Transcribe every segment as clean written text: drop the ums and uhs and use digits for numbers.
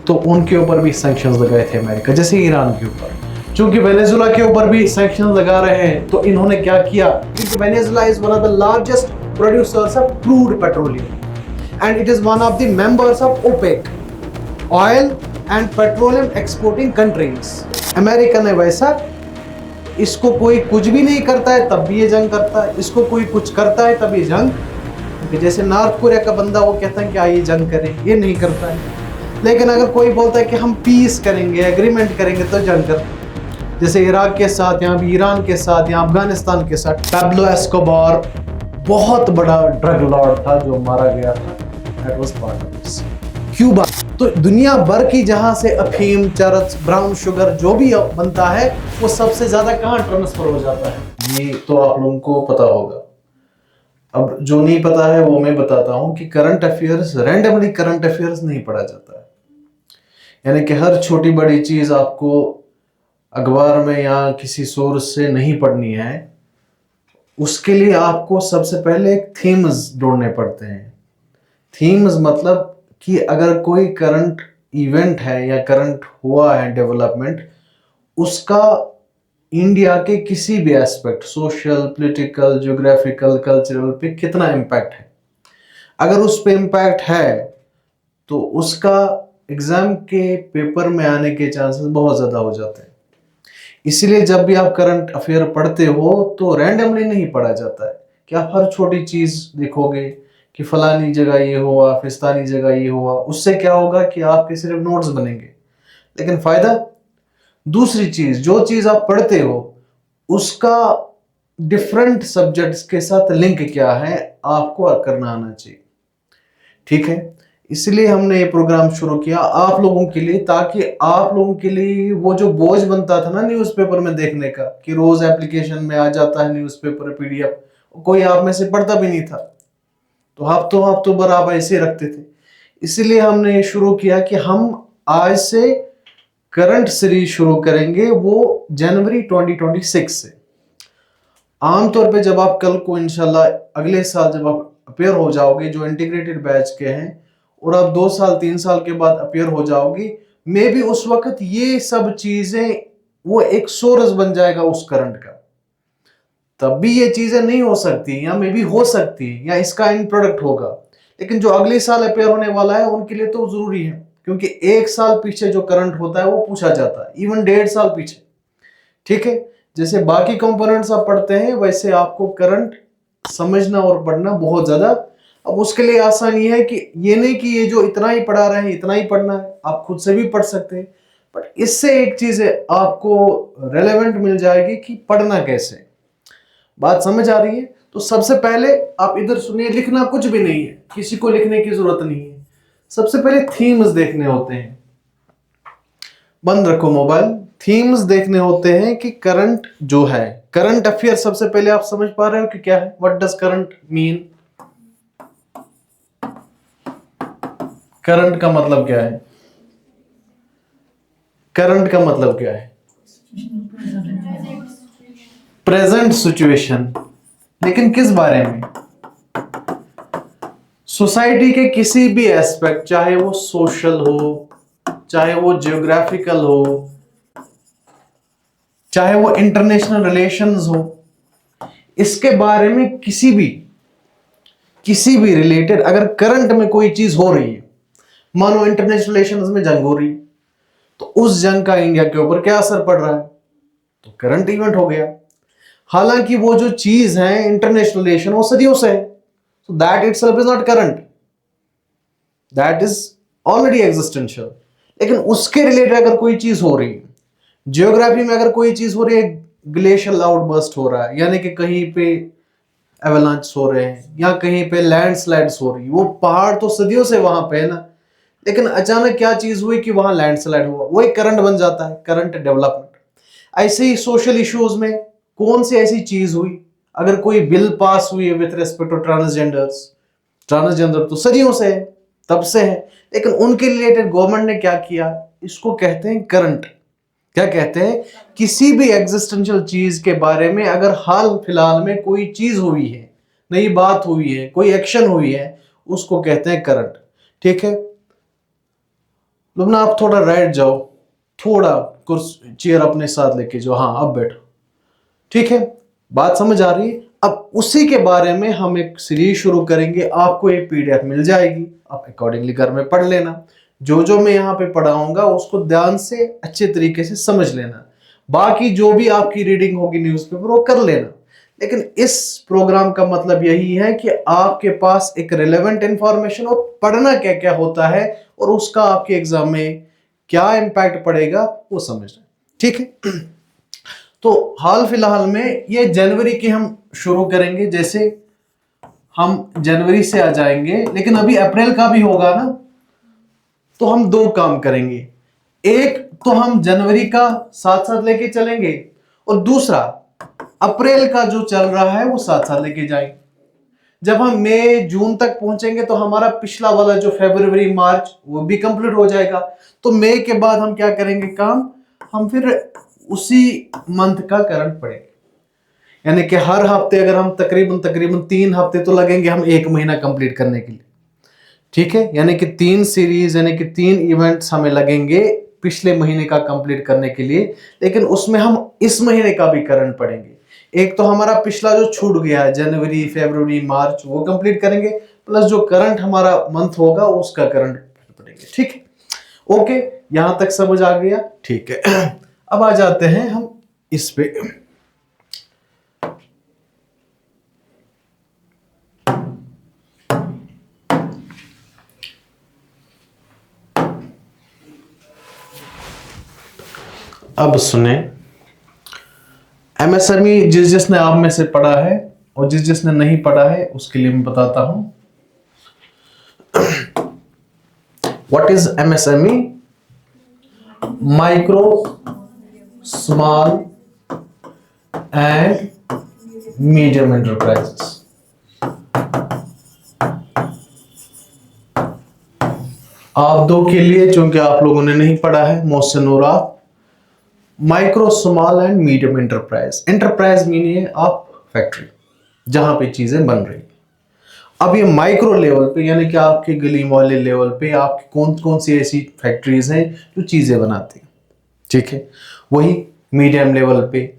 तो उनके ऊपर भी सैंक्शंस लगाए थे अमेरिका, जैसे ईरान के ऊपर। चूंकि वेनेजुला के ऊपर भी सैंक्शंस लगा रहे हैं, तो इन्होंने क्या किया, क्योंकि Venezuela is one of the largest producers of crude petroleum and it is one of the members of OPEC, oil and petroleum exporting countries. America ने वैसा, इसको कोई कुछ भी नहीं करता है तब भी ये जंग करता है, इसको कोई कुछ करता है तब ये जंग। जैसे नॉर्थ कोरिया का बंदा, वो कहता है कि आइए जंग करें, ये नहीं करता है। लेकिन अगर कोई बोलता है कि हम पीस करेंगे, एग्रीमेंट करेंगे, तो जंग करते हैं। जैसे इराक के साथ, यहाँ भी ईरान के साथ, यहाँ अफगानिस्तान के साथ। पैब्लो एस्कोबार बहुत बड़ा ड्रग लॉर्ड था जो मारा गया था, that was part of this. Cuba, तो दुनिया भर की जहां से अफीम, चरस, ब्राउन शुगर जो भी बनता है, वो सबसे ज्यादा कहाँ ट्रांसफर हो जाता है, ये तो आप लोगों को पता होगा। अब जो नहीं पता है वो मैं बताता हूँ कि current affairs, randomly current affairs नहीं पढ़ा जाता है। यानी कि हर छोटी बड़ी चीज आपको अखबार में या किसी सोर्स से नहीं पढ़नी है। उसके लिए आपको सबसे पहले एक थीम्स ढूंढने पड़ते हैं। थीम्स मतलब कि अगर कोई करंट इवेंट है या करंट हुआ है डेवलपमेंट, उसका इंडिया के किसी भी aspect, social, political, geographical, cultural पे कितना इम्पैक्ट है। अगर उस पे इम्पैक्ट है तो उसका एग्जाम के पेपर में आने के चांसेस बहुत ज़्यादा हो जाते हैं। इसलिए जब भी आप करंट अफेयर पढ़ते हो तो रैंडमली नहीं पढ़ा जाता है कि आप हर छोटी चीज़ देखोगे कि फलानी जगह ये हुआ, फिस्तानी जगह ये हुआ। उससे क्या होगा कि आपके सिर्फ नोट्स बनेंगे, लेकिन फ़ायदा दूसरी चीज़, जो चीज़ आप पढ़ते हो उसका डिफरेंट सब्जेक्ट्स के साथ लिंक क्या है, आपको करना आना चाहिए। ठीक है, इसलिए हमने ये प्रोग्राम शुरू किया आप लोगों के लिए, ताकि आप लोगों के लिए वो जो बोझ बनता था ना न्यूज़पेपर में देखने का, कि रोज एप्लीकेशन में आ जाता है न्यूज़पेपर पीडीएफ, कोई आप में से पढ़ता भी नहीं था, तो हफ्तों भर आप ऐसे रखते थे। इसलिए हमने ये शुरू किया कि हम आज से करंट सीरीज शुरू करेंगे, वो जनवरी 2026 से। आमतौर पे जब आप कल को इंशाल्लाह अगले साल जब आप अपेयर हो जाओगे, जो इंटीग्रेटेड बैच के हैं, और आप 2 साल 3 साल के बाद अपेयर हो जाओगे, मे भी उस वक्त ये सब चीजें वो एक सोर्स बन जाएगा उस करंट का। तब भी ये चीजें नहीं हो सकती, या मे भी हो सकती, या इसका इन प्रोडक्ट होगा। लेकिन जो अगले साल अपेयर होने वाला है उनके लिए तो जरूरी है, क्योंकि 1 साल पीछे जो करंट होता है वो पूछा जाता है, इवन 1.5 साल पीछे। ठीक है, जैसे बाकी कंपोनेंट्स आप पढ़ते हैं वैसे आपको करंट समझना और पढ़ना बहुत ज्यादा। अब उसके लिए आसानी है कि ये नहीं कि ये जो इतना ही पढ़ा रहे हैं इतना ही पढ़ना है, आप खुद से भी पढ़ सकते हैं। बट इससे एक चीज है, आपको रेलेवेंट मिल जाएगी कि पढ़ना कैसे। बात समझ आ रही है? तो सबसे पहले आप इधर सुनिए, लिखना कुछ भी नहीं है, किसी को लिखने की जरूरत नहीं है। सबसे पहले थीम्स देखने होते हैं, बंद रखो मोबाइल। थीम्स देखने होते हैं कि करंट जो है, करंट अफेयर सबसे पहले आप समझ पा रहे हो कि क्या है, what does current mean. Current का मतलब क्या है? करंट का मतलब क्या है? Present situation. लेकिन किस बारे में? सोसाइटी के किसी भी एस्पेक्ट, चाहे वो सोशल हो, चाहे वो जियोग्राफिकल हो, चाहे वो इंटरनेशनल रिलेशंस हो, इसके बारे में किसी भी रिलेटेड अगर करंट में कोई चीज हो रही है, मानो इंटरनेशनल रिलेशंस में जंग हो रही है, तो उस जंग का इंडिया के ऊपर क्या असर पड़ रहा है, तो करंट इवेंट हो गया। हालांकि वो जो चीज है इंटरनेशनल रिलेशन, वो सदियों से है, so that itself is not current, that is already existential। लेकिन उसके रिलेटेड अगर कोई चीज हो रही है, जियोग्राफी में अगर कोई चीज हो रही है, ग्लेशियल आउटबर्स्ट हो रहा है, यानी कि कहीं पे एवलांच हो रहे हैं या कहीं पे लैंडस्लाइड्स हो रही है, वो पहाड़ तो सदियों से वहां पे है ना, लेकिन अचानक क्या चीज हुई कि वहां लैंडस्लाइड हुआ, वो एक करंट बन जाता है, करंट डेवलपमेंट। ऐसे ही सोशल इश्यूज में कौन सी ऐसी चीज हुई, अगर कोई बिल पास हुई है with respect to transgenders, transgender तो सदियों से है, तब से है, लेकिन उनके रिलेटेड गवर्नमेंट ने क्या किया, इसको कहते हैं करंट। क्या कहते हैं? किसी भी एग्जिस्टेंशियल चीज के बारे में अगर हाल फिलहाल में कोई चीज हुई है, नई बात हुई है, कोई एक्शन हुई है, उसको कहते हैं करंट। ठीक है, लुबना आप थोड़ा राइट जाओ, थोड़ा कुर्सी चेयर अपने साथ लेके जाओ, हाँ अब बैठो, ठीक है, बात समझ आ रही है। अब उसी के बारे में हम एक सीरीज शुरू करेंगे, आपको एक पीडीएफ मिल जाएगी, आप अकॉर्डिंगली घर में पढ़ लेना। जो जो मैं यहाँ पे पढ़ाऊंगा उसको ध्यान से अच्छे तरीके से समझ लेना, बाकी जो भी आपकी रीडिंग होगी न्यूज़पेपर वो कर लेना। लेकिन इस प्रोग्राम का मतलब यही है कि आपके पास एक रिलेवेंट इंफॉर्मेशन और पढ़ना क्या क्या होता है और उसका आपके एग्जाम में क्या इम्पैक्ट पड़ेगा वो समझना, ठीक है। तो हाल फिलहाल में ये जनवरी की हम शुरू करेंगे, जैसे हम जनवरी से आ जाएंगे, लेकिन अभी अप्रैल का भी होगा ना, तो हम दो काम करेंगे। एक तो हम जनवरी का साथ साथ लेके चलेंगे, और दूसरा अप्रैल का जो चल रहा है वो साथ साथ लेके जाएंगे। जब हम मई जून तक पहुंचेंगे तो हमारा पिछला वाला जो फरवरी मार्च वो भी कंप्लीट हो जाएगा। तो मई के बाद हम क्या करेंगे काम, हम फिर उसी मंथ का करंट पढ़ेंगे, यानी कि हर हफ्ते अगर हम तकरीबन तकरीबन 3 हफ्ते तो लगेंगे हम 1 महीना कंप्लीट करने के लिए, ठीक है। यानी कि 3 सीरीज यानी कि 3 इवेंट्स हमें लगेंगे पिछले महीने का कंप्लीट करने के लिए, लेकिन उसमें हम इस महीने का भी करंट पढ़ेंगे। एक तो हमारा पिछला जो छूट गया है जनवरी फरवरी मार्च वो कंप्लीट करेंगे, प्लस जो करंट हमारा मंथ होगा उसका करंट पढ़ेंगे, ठीक है। ओके, यहां तक समझ आ गया, ठीक है। अब आ जाते हैं हम इस पे। अब सुने, एमएसएमई जिस जिसने आप में से पढ़ा है और जिस जिसने नहीं पढ़ा है उसके लिए मैं बताता हूं। What is MSME? Micro small and medium enterprises. आप दो के लिए, चूंकि आप लोगों ने नहीं पढ़ा है, मोहसिन और आप, micro small and medium enterprise. Enterprise mean है आप फैक्ट्री जहां पे चीजें बन रही। अब ये माइक्रो लेवल पे यानी कि आपके गली मोहल्ले लेवल पे आपकी कौन कौन सी ऐसी फैक्ट्रीज हैं जो चीजें बनाती हैं, ठीक है। वही मीडियम लेवल पे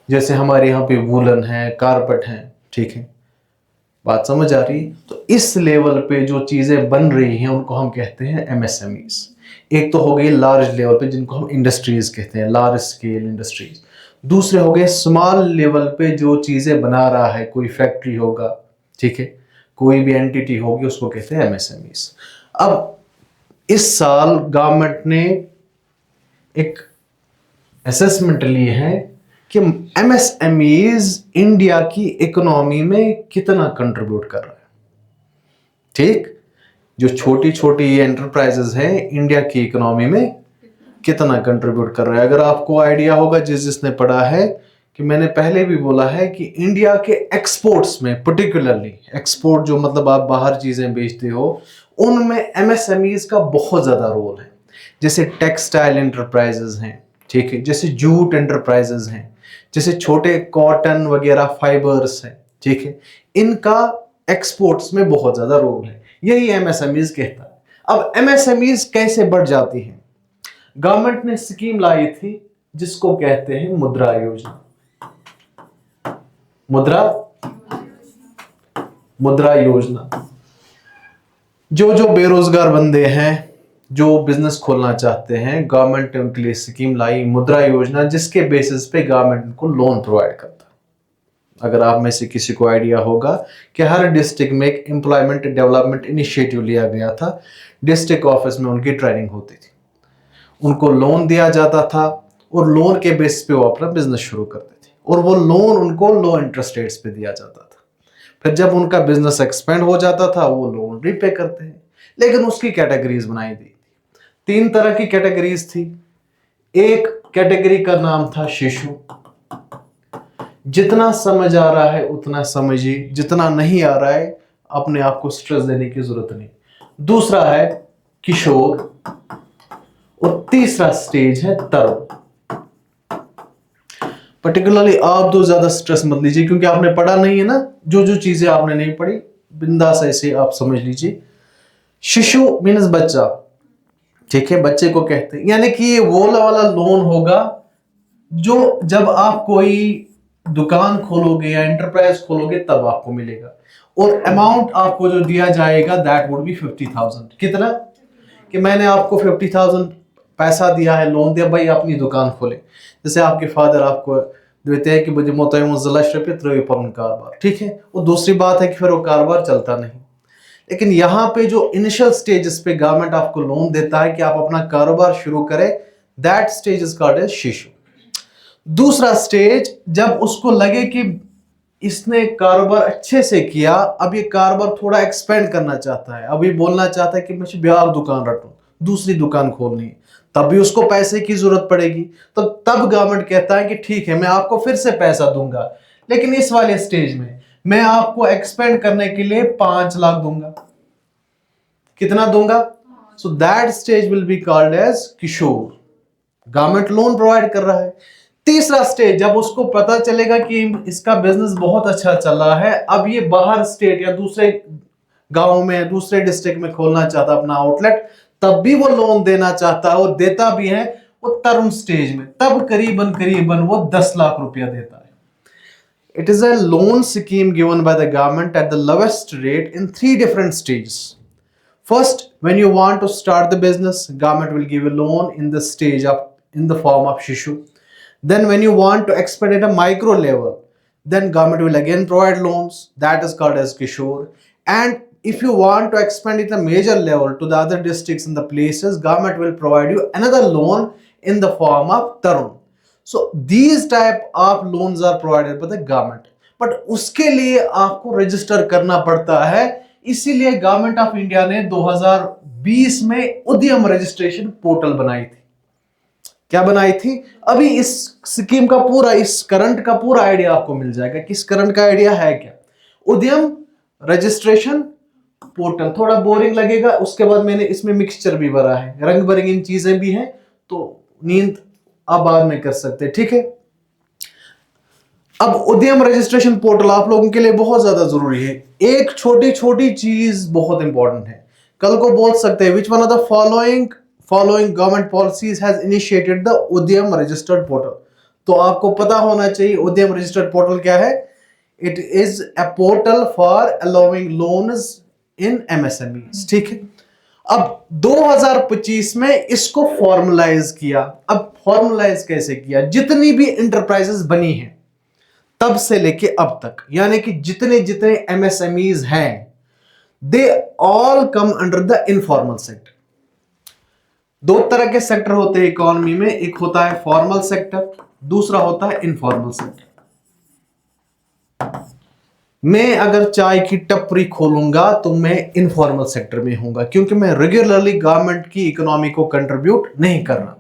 जैसे हमारे यहाँ पे वूलन है, कारपेट है, ठीक है, बात समझ आ रही है। तो इस लेवल पे जो चीजें बन रही हैं उनको हम कहते हैं एमएसएमईज। एक तो हो गई लार्ज लेवल पे जिनको हम इंडस्ट्रीज कहते हैं, लार्ज स्केल इंडस्ट्रीज। दूसरे हो गए स्मॉल लेवल पे जो चीजें बना रहा है, कोई फैक्ट्री होगा, ठीक है, कोई भी एंटिटी होगी, उसको कहते हैं एमएसएमईज। अब इस साल गवर्नमेंट ने एक असेसमेंट ली है कि एमएसएमईज इंडिया की इकोनॉमी में कितना कंट्रीब्यूट कर रहा है, ठीक। जो छोटी छोटी एंटरप्राइजेस हैं इंडिया की इकोनॉमी में कितना कंट्रीब्यूट कर रहा है। अगर आपको आइडिया होगा जिसने पढ़ा है, कि मैंने पहले भी बोला है कि इंडिया के एक्सपोर्ट्स में, पर्टिकुलरली एक्सपोर्ट जो मतलब आप बाहर चीजें बेचते हो, उनमें एमएसएमईज का बहुत ज्यादा रोल है। जैसे टेक्सटाइल एंटरप्राइजेस हैं, ठीक है, जैसे जूट एंटरप्राइजेस हैं, जैसे छोटे कॉटन वगैरह फाइबर्स हैं, ठीक है, इनका एक्सपोर्ट्स में बहुत ज्यादा रोल है। यही एमएसएमईज कहता है। अब एमएसएमईज कैसे बढ़ जाती हैं? गवर्नमेंट ने स्कीम लाई थी जिसको कहते हैं मुद्रा योजना। मुद्रा योजना। जो जो बेरोजगार बंदे हैं, जो बिजनेस खोलना चाहते हैं, गवर्नमेंट ने उनके लिए स्कीम लाई मुद्रा योजना, जिसके बेसिस पे गवर्नमेंट उनको लोन प्रोवाइड करता। अगर आप में से किसी को आइडिया होगा कि हर डिस्ट्रिक्ट में एक एम्प्लॉयमेंट डेवलपमेंट इनिशिएटिव लिया गया था, डिस्ट्रिक्ट ऑफिस में उनकी ट्रेनिंग होती थी, उनको लोन दिया जाता था और लोन के बेसिस पे वो अपना बिजनेस शुरू करते थे, और वो लोन उनको लो इंटरेस्ट रेट्स पे दिया जाता था। फिर जब उनका बिजनेस एक्सपेंड हो जाता था वो लोन रीपे करते हैं। लेकिन उसकी कैटेगरीज बनाई दी, 3 तरह की कैटेगरीज थी। एक कैटेगरी का नाम था शिशु, जितना समझ आ रहा है उतना समझिए, जितना नहीं आ रहा है अपने आप को स्ट्रेस देने की जरूरत नहीं। दूसरा है किशोर, और तीसरा स्टेज है तरुण। पर्टिकुलरली आप तो ज्यादा स्ट्रेस मत लीजिए क्योंकि आपने पढ़ा नहीं है ना, जो जो चीजें आपने नहीं पढ़ी बिंदास ऐसे आप समझ लीजिए। शिशु मीन्स बच्चा, ठीक है, बच्चे को कहते हैं, यानी कि ये वो वाला लोन होगा जो जब आप कोई दुकान खोलोगे या एंटरप्राइज खोलोगे तब आपको मिलेगा, और अमाउंट आपको जो दिया जाएगा दैट वुड बी 50,000। कितना? कि मैंने आपको 50,000 पैसा दिया है, लोन दिया, भाई अपनी दुकान खोले। जैसे आपके फादर आपको देते हैं कि मुझे कारोबार, ठीक है, वो दूसरी बात है कि फिर वो कारोबार चलता नहीं। लेकिन यहाँ पे जो इनिशियल स्टेजेस पे गवर्नमेंट आपको लोन देता है कि आप अपना कारोबार शुरू करें, that stage is called as Shishu. दूसरा स्टेज, जब उसको लगे कि इसने कारोबार अच्छे से किया, अब ये कारोबार थोड़ा एक्सपेंड करना चाहता है, अब ये बोलना चाहता है कि मुझे ब्याह दुकान रखूं, दूसरी दुकान खोलनी है, तब भी उसको पैसे की जरूरत पड़ेगी। तो तब गवर्नमेंट कहता है कि ठीक है, मैं आपको फिर से पैसा दूंगा, लेकिन इस वाले स्टेज में मैं आपको एक्सपेंड करने के लिए 5 लाख दूंगा। कितना दूंगा? So that stage will be called as Kishore. Government loan provide कर रहा है। तीसरा स्टेज, जब उसको पता चलेगा कि इसका बिजनेस बहुत अच्छा चल रहा है, अब ये बाहर स्टेट या दूसरे गांव में, दूसरे डिस्ट्रिक्ट में खोलना चाहता अपना आउटलेट, तब भी वो लोन देना चाहता है और देता भी है वो तरुण स्टेज में, तब करीबन करीबन वो 10 लाख रुपया देता है। It is a loan scheme given by the government at the lowest rate in 3 different stages. First, when you want to start the business, government will give a loan in the stage of in the form of Shishu. Then when you want to expand at a micro level, then government will again provide loans, that is called as Kishore. And if you want to expand at a major level to the other districts and the places, government will provide you another loan in the form of Tarun. So these type of loans are provided by the government, but उसके लिए आपको register करना पड़ता है। इसीलिए government of India ने 2020 में उद्यम रजिस्ट्रेशन पोर्टल बनाई थी। क्या बनाई थी? अभी इस स्कीम का पूरा, इस करंट का पूरा आइडिया आपको मिल जाएगा कि इस करंट का आइडिया है क्या। उद्यम रजिस्ट्रेशन पोर्टल थोड़ा बोरिंग लगेगा, उसके बाद मैंने इसमें मिक्सचर भी भरा है, रंग बिरंगी चीजें भी हैं, तो नींद आप बाद में कर सकते हैं, ठीक है। अब उद्यम रजिस्ट्रेशन पोर्टल आप लोगों के लिए बहुत ज्यादा जरूरी है। एक छोटी छोटी चीज बहुत इंपॉर्टेंट है, कल को बोल सकते हैं विच one of the following government policies has initiated the उद्यम रजिस्टर्ड पोर्टल। तो आपको पता होना चाहिए उद्यम रजिस्टर्ड पोर्टल क्या है। It is a portal for allowing loans in MSME, ठीक है। अब 2025 में इसको फॉर्मलाइज किया। अब फॉर्मलाइज कैसे किया? जितनी भी इंटरप्राइजेस बनी हैं तब से लेके अब तक, यानी कि जितने जितने एमएसएमईज हैं, they all come under the informal sector. 2 तरह के सेक्टर होते हैं इकोनॉमी में, एक होता है फॉर्मल सेक्टर, दूसरा होता है इनफॉर्मल सेक्टर। मैं अगर चाय की टपरी खोलूंगा तो मैं इनफॉर्मल सेक्टर में हूंगा, क्योंकि मैं रेगुलरली गवर्नमेंट की इकोनॉमी को कंट्रीब्यूट नहीं कर रहा।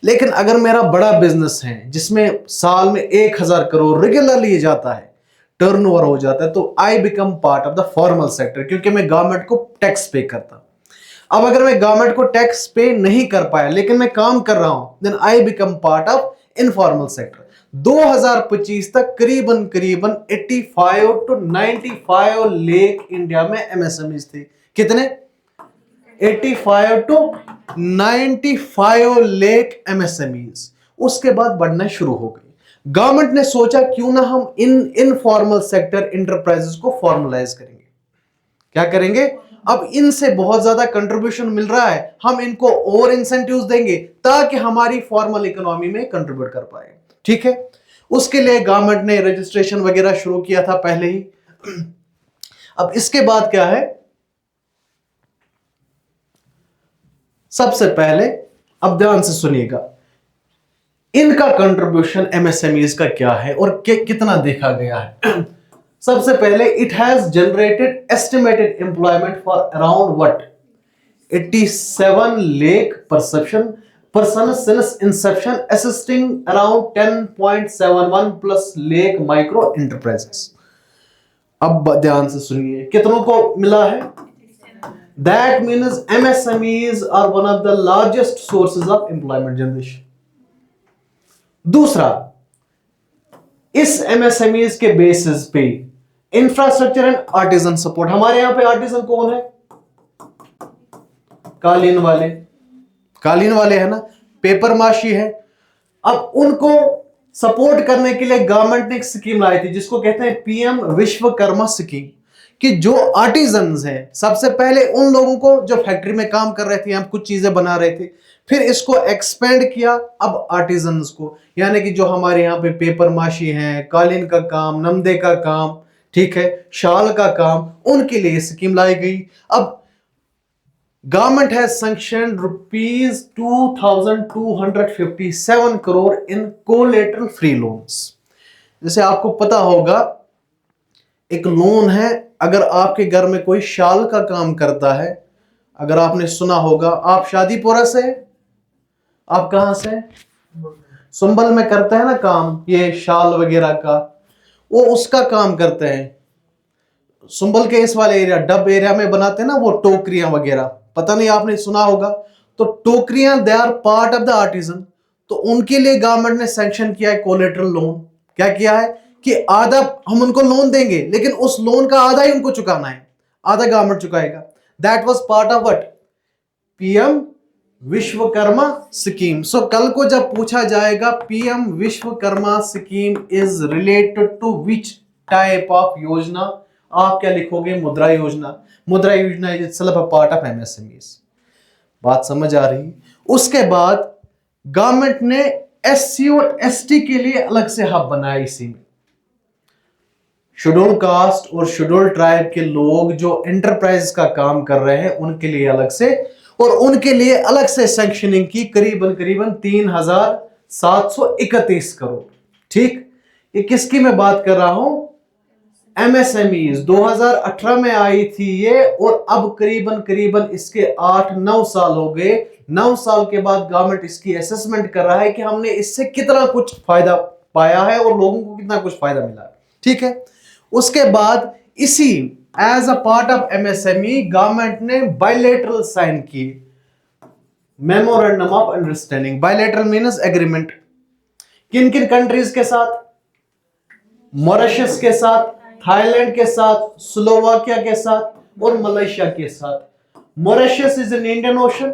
लेकिन अगर मेरा बड़ा बिजनेस है जिसमें साल में 1000 करोड़ रेगुलरली जाता है, टर्नओवर हो जाता है, तो आई become part of the formal sector, क्योंकि मैं गवर्नमेंट को टैक्स पे करता। अब अगर मैं गवर्नमेंट को टैक्स पे नहीं कर पाया लेकिन मैं काम कर रहा हूं, then I become part of informal sector. 2025 तक करीबन 85 to 95 लाख इंडिया में एमएसएमईज थे। कितने? 85 to 95 लाख एमएसएमईज। उसके बाद बढ़ना शुरू हो गई। गवर्नमेंट ने सोचा क्यों ना हम इन इनफॉर्मल सेक्टर इंटरप्राइजेस को फॉर्मलाइज करेंगे। क्या करेंगे? अब इनसे बहुत ज्यादा कंट्रीब्यूशन मिल रहा है, हम इनको और इंसेंटिव्स देंगे ताकि हमारी फॉर्मल इकोनॉमी में कंट्रीब्यूट कर पाए, ठीक है। उसके लिए गवर्नमेंट ने रजिस्ट्रेशन वगैरह शुरू किया था पहले ही। अब इसके बाद क्या है? सबसे पहले अब ध्यान से सुनिएगा, इनका कंट्रीब्यूशन एमएसएमईज का क्या है और कितना देखा गया है। सबसे पहले, it has generated estimated employment for around what 87 lakh person since inception, assisting around 10.71 plus lakh micro enterprises. अब ध्यान से सुनिए, कितनों को मिला है? That means MSMEs are one of the largest sources of employment generation. दूसरा, इस MSMEs के बेसिस पे इंफ्रास्ट्रक्चर एंड आर्टिजन सपोर्ट। हमारे यहां पे आर्टिजन कौन है? कालीन वाले, कालीन वाले है ना, पेपर माशी है। अब उनको सपोर्ट करने के लिए गवर्नमेंट ने एक स्कीम लाई थी जिसको कहते हैं पीएम विश्वकर्मा स्कीम, कि जो आर्टिजन्स हैं, सबसे पहले उन लोगों को जो फैक्ट्री में काम कर रहे थे, हम कुछ चीजें बना रहे थे, फिर इसको एक्सपेंड किया अब आर्टिजन्स को, यानी कि जो हमारे यहाँ पे पेपर माशी है, कालीन का काम, नमदे का काम, ठीक है, शाल का काम, उनके लिए स्कीम लाई गई। अब government has sanction ₹2257 crore in collateral free loans. जैसे आपको पता होगा, एक लोन है, अगर आपके घर में कोई शाल का काम करता है, अगर आपने सुना होगा, आप शादीपुरा से, आप कहां से, सुंबल में करते हैं ना काम, ये शाल वगैरह का, वो उसका काम करते हैं। सुंबल के इस वाले एरिया, डब एरिया में बनाते हैं ना वो टोकरियां वगैरह, पता नहीं आपने सुना होगा। तो टोकरियां they are part of the artisan, तो उनके लिए गवर्नमेंट ने सैंक्शन किया है कोलेटरल लोन। क्या किया है कि आधा हम उनको लोन देंगे, लेकिन उस लोन का आधा ही उनको चुकाना है, आधा गवर्नमेंट चुकाएगा। That was part of what, PM Vishwakarma scheme. So कल को जब पूछा जाएगा PM Vishwakarma scheme is related to which type of योजना, आप क्या लिखोगे, Mudra Yojana. Mudra Yojana is itself a part of MSMEs. बात समझ आ रही। उसके बाद गवर्नमेंट ने एससी और एसटी के लिए अलग से हब बनाया। इसी में शेड्यूल कास्ट और शेड्यूल ट्राइब के लोग जो एंटरप्राइज का काम कर रहे हैं उनके लिए अलग से, और उनके लिए अलग से सैंक्शनिंग की करीबन 3731 करोड़। ठीक, ये किसकी मैं बात कर रहा हूं, एमएसएमईज। 2018 में आई थी ये, और अब करीबन इसके 8-9 साल हो गए। 9 साल के बाद गवर्नमेंट इसकी असेसमेंट कर रहा है कि हमने इससे कितना कुछ फायदा पाया है और लोगों को कितना कुछ फायदा मिला है। ठीक है, उसके बाद इसी as a part of MSME government ने बायलैटरल साइन की memorandum of understanding. Bilateral means agreement, किन किन कंट्रीज के साथ, मॉरिशस के साथ, थाईलैंड के साथ, स्लोवाकिया के साथ और मलेशिया के साथ। Mauritius is in Indian Ocean,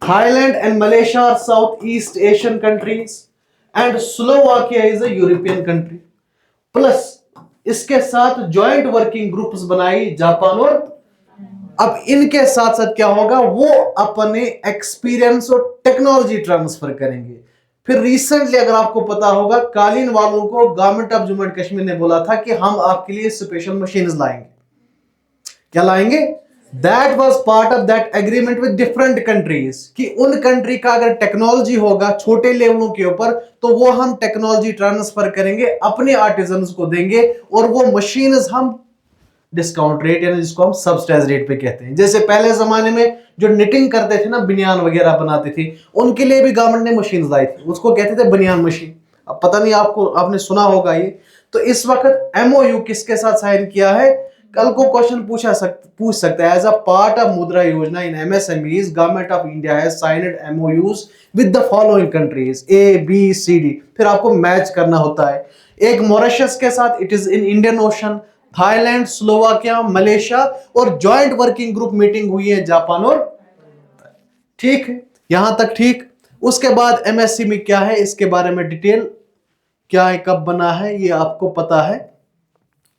Thailand and Malaysia are South East Asian countries, and Slovakia is a European country. Plus इसके साथ ज्वाइंट वर्किंग ग्रुप्स बनाई जापान और, अब इनके साथ साथ क्या होगा, वो अपने एक्सपीरियंस और टेक्नोलॉजी ट्रांसफर करेंगे। फिर रिसेंटली अगर आपको पता होगा, कालीन वालों को government of Jammu and Kashmir ने बोला था कि हम आपके लिए स्पेशल मशीन्स लाएंगे। क्या लाएंगे, that was part of that agreement with different countries, कि उन कंट्री का अगर टेक्नोलॉजी होगा छोटे लेवलों के ऊपर, तो वो हम टेक्नोलॉजी ट्रांसफर करेंगे, अपने आर्टिजन्स को देंगे, और वो मशीन्स हम डिस्काउंट रेट, यानी जिसको हम सब्सिडाइज रेट पे कहते हैं। जैसे पहले जमाने में जो निटिंग करते थे ना, बनियान वगैरह बनाते थे, उनके लिए भी गवर्नमेंट ने मशीन लाई थी, उसको कहते थे बनियान मशीन। अब पता नहीं आपने सुना होगा ये। तो इस वक्त एमओयू किसके साथ साइन किया है, कल को क्वेश्चन पूछ सकता है, as a part of Mudra Yojana in MSMEs government of India has signed MoUs with the following countries A B C D. फिर आपको मैच करना होता है। एक मॉरिशस के साथ, it is in Indian Ocean, Thailand, Slovakia, Malaysia, और ज्वाइंट वर्किंग ग्रुप मीटिंग हुई है जापान और, ठीक है, यहां तक ठीक। उसके बाद एमएससी में क्या है, इसके बारे में डिटेल क्या है, कब बना है, ये आपको पता है,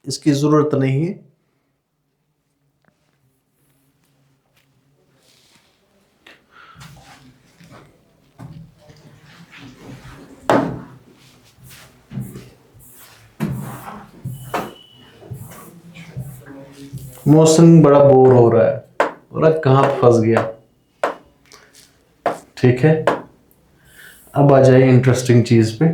इसकी जरूरत नहीं है। मौसम बड़ा बोर हो रहा है, और कहां फंस गया। ठीक है, अब आ जाइए इंटरेस्टिंग चीज पे।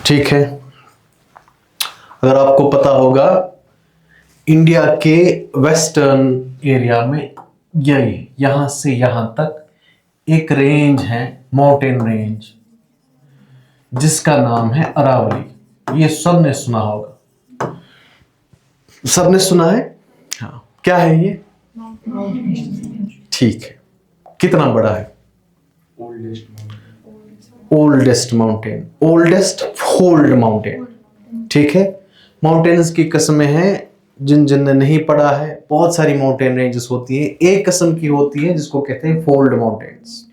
ठीक है, अगर आपको पता होगा, इंडिया के वेस्टर्न एरिया में यहां से यहां तक एक रेंज है, माउंटेन रेंज, जिसका नाम है अरावली। ये सबने सुना होगा, सबने सुना है। हाँ, क्या है ये, ठीक है, कितना बड़ा है? Oldest mountain, oldest fold mountain. ठीक है, माउंटेन्स की किस्में हैं, जिन जिन ने नहीं पढ़ा है, बहुत सारी माउंटेन रेंजेस होती है, एक किस्म की होती है जिसको कहते हैं फोल्ड माउंटेन्स।